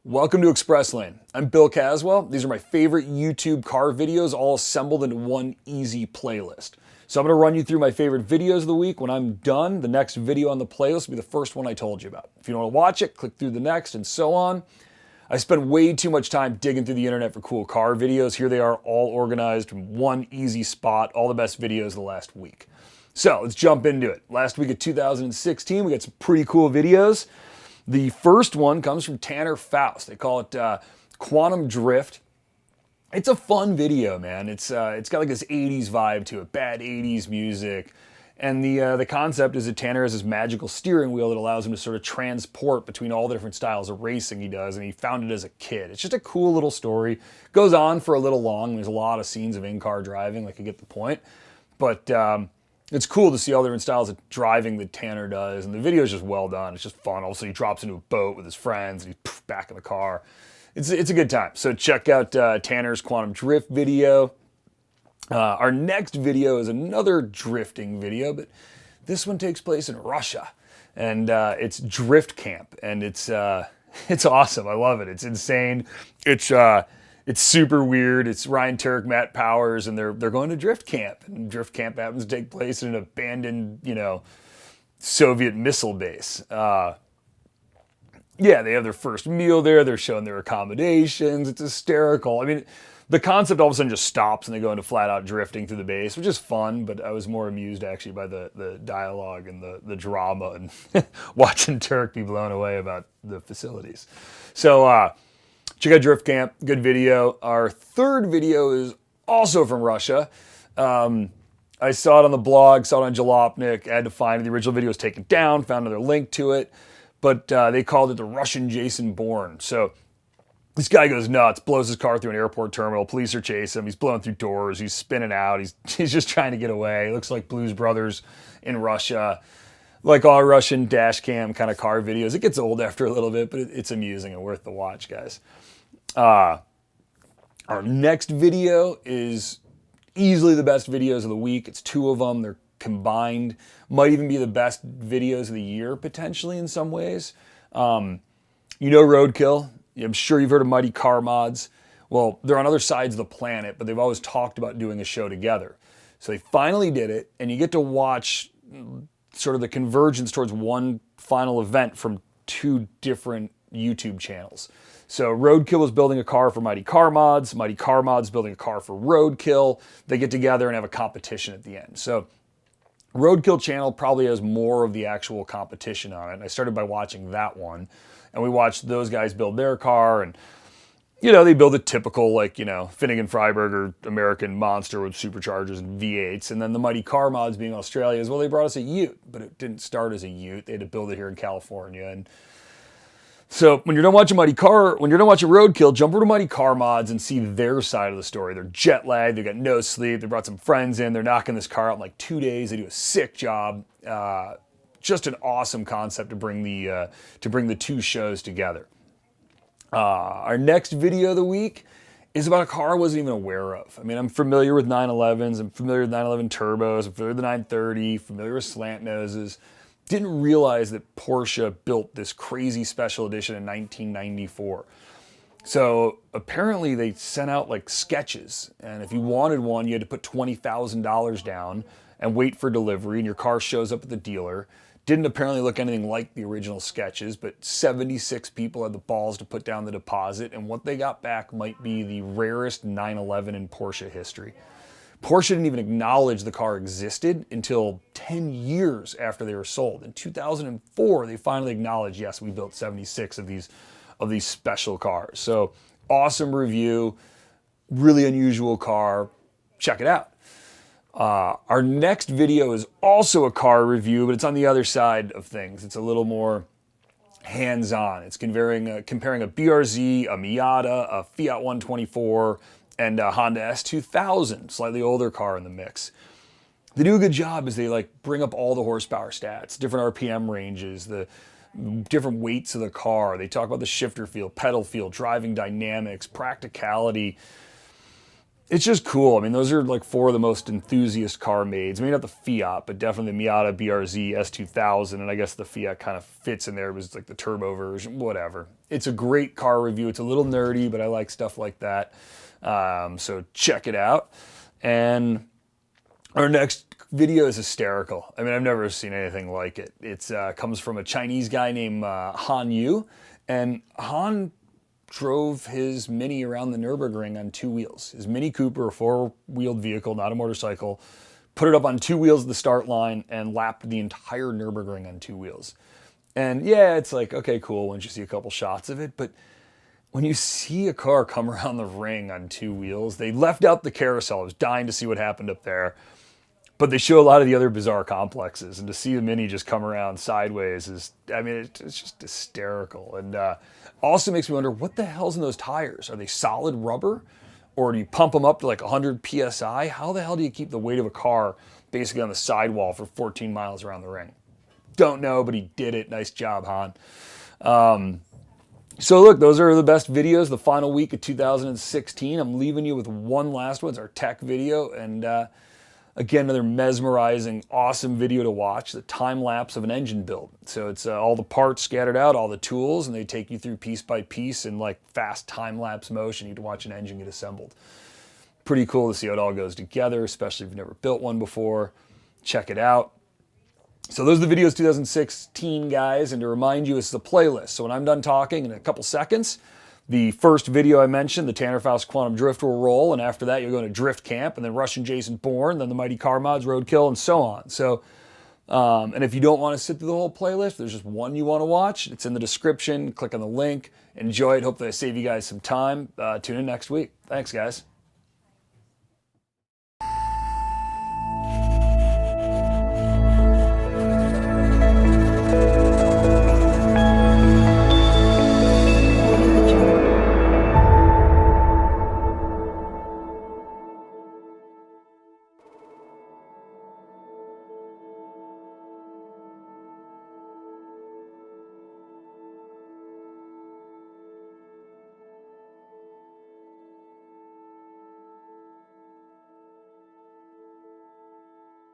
Welcome to Express Lane. I'm Bill Caswell. These are my favorite YouTube car videos all assembled into one easy playlist. So I'm going to run you through my favorite videos of the week. When I'm done, the next video on the playlist will be the first one I told you about. If you don't want to watch it, click through the next and so on. I spend way too much time digging through the internet for cool car videos. Here they are all organized in one easy spot, all the best videos of the last week. So let's jump into it. Last week of 2016, we got some pretty cool videos. The first one comes from Tanner Faust. They call it Quantum Drift. It's a fun video, man. It's got like this 80s vibe to it, bad 80s music. And the concept is that Tanner has this magical steering wheel that allows him to sort of transport between all the different styles of racing he does, and he found it as a kid. It's just a cool little story. Goes on for a little long. There's a lot of scenes of in-car driving, like you get the point. But it's cool to see all the different styles of driving that Tanner does, and the video is just well done. It's just fun. Also, he drops into a boat with his friends, and he's back in the car. It's a good time. So check out Tanner's Quantum Drift video. Our next video is another drifting video, but this one takes place in Russia, and it's Drift Camp, and it's awesome. I love it. It's insane. It's super weird. It's Ryan Turk, Matt Powers, and they're going to Drift Camp, and Drift Camp happens to take place in an abandoned, Soviet missile base. Yeah, they have their first meal there. They're showing their accommodations. It's hysterical. I mean, the concept all of a sudden just stops and they go into flat out drifting through the base, which is fun, but I was more amused actually by the dialogue and the drama and watching Turk be blown away about the facilities. So check out Drift Camp, good video. Our third video is also from Russia. I saw it on the blog, saw it on Jalopnik. I had to find it. The original video was taken down, found another link to it, but they called it the Russian Jason Bourne. So this guy goes nuts, blows his car through an airport terminal. Police are chasing him. He's blowing through doors. He's spinning out. He's just trying to get away. It looks like Blues Brothers in Russia. Like all Russian dash cam kind of car videos. It gets old after a little bit, but it's amusing and worth the watch, guys. Our next video is easily the best videos of the week. It's two of them. They're combined. Might even be the best videos of the year, potentially, in some ways. Roadkill. I'm sure you've heard of Mighty Car Mods. Well, they're on other sides of the planet, but they've always talked about doing a show together. So they finally did it, and you get to watch sort of the convergence towards one final event from two different YouTube channels. So Roadkill is building a car for Mighty Car Mods. Mighty Car Mods building a car for Roadkill. They get together and have a competition at the end. So Roadkill channel probably has more of the actual competition on it. And I started by watching that one. And we watched those guys build their car, and, they build a typical, Finnegan Freiberger American monster with superchargers and V8s. And then the Mighty Car Mods being Australia as well, they brought us a Ute, but it didn't start as a Ute. They had to build it here in California. And so when you're done watching Roadkill, jump over to Mighty Car Mods and see their side of the story. They're jet lagged, they got no sleep, they brought some friends in, they're knocking this car out in like 2 days, they do a sick job. Just an awesome concept to bring the two shows together. Our next video of the week is about a car I wasn't even aware of. I mean, I'm familiar with 911s, I'm familiar with 911 turbos, I'm familiar with the 930, familiar with slant noses. Didn't realize that Porsche built this crazy special edition in 1994. So apparently they sent out like sketches, and if you wanted one, you had to put $20,000 down and wait for delivery, and your car shows up at the dealer. Didn't apparently look anything like the original sketches, but 76 people had the balls to put down the deposit, and what they got back might be the rarest 911 in Porsche history. Porsche didn't even acknowledge the car existed until 10 years after they were sold. In 2004, they finally acknowledged, yes, we built 76 of these special cars. So awesome review, really unusual car. Check it out. Our next video is also a car review, but it's on the other side of things. It's a little more hands-on. It's comparing a BRZ, a Miata, a Fiat 124, and a Honda S2000, slightly older car in the mix. They do a good job as they bring up all the horsepower stats, different RPM ranges, the different weights of the car. They talk about the shifter feel, pedal feel, driving dynamics, practicality. It's just cool. I mean, those are like four of the most enthusiast car mades. Maybe not the Fiat, but definitely the Miata BRZ S2000. And I guess the Fiat kind of fits in there. It was like the turbo version, whatever. It's a great car review. It's a little nerdy, but I like stuff like that. So check it out. And our next video is hysterical. I mean, I've never seen anything like it. It comes from a Chinese guy named Han Yu. And Han drove his Mini around the Nürburgring on two wheels. His Mini Cooper, a four-wheeled vehicle, not a motorcycle, put it up on two wheels at the start line and lapped the entire Nürburgring on two wheels. And yeah, it's like, okay, cool once you see a couple shots of it, but when you see a car come around the ring on two wheels, they left out the carousel. I was dying to see what happened up there. But they show a lot of the other bizarre complexes, and to see the Mini just come around sideways is, I mean, it's just hysterical. And also makes me wonder, what the hell's in those tires? Are they solid rubber? Or do you pump them up to like 100 PSI? How the hell do you keep the weight of a car basically on the sidewall for 14 miles around the ring? Don't know, but he did it. Nice job, Han. So look, those are the best videos, the final week of 2016. I'm leaving you with one last one. It's our tech video. And again, another mesmerizing, awesome video to watch, the time lapse of an engine build. So it's all the parts scattered out, all the tools, and they take you through piece by piece in like fast time lapse motion. You can watch an engine get assembled. Pretty cool to see how it all goes together, especially if you've never built one before. Check it out. So those are the videos 2016, guys, and to remind you, this is a playlist. So when I'm done talking in a couple seconds, the first video I mentioned, the Tanner Faust Quantum Drift, will roll, and after that you'll go to Drift Camp, and then Russian Jason Bourne, then the Mighty Car Mods, Roadkill, and so on. So, and if you don't want to sit through the whole playlist, there's just one you want to watch. It's in the description. Click on the link. Enjoy it. Hope that I save you guys some time. Tune in next week. Thanks, guys.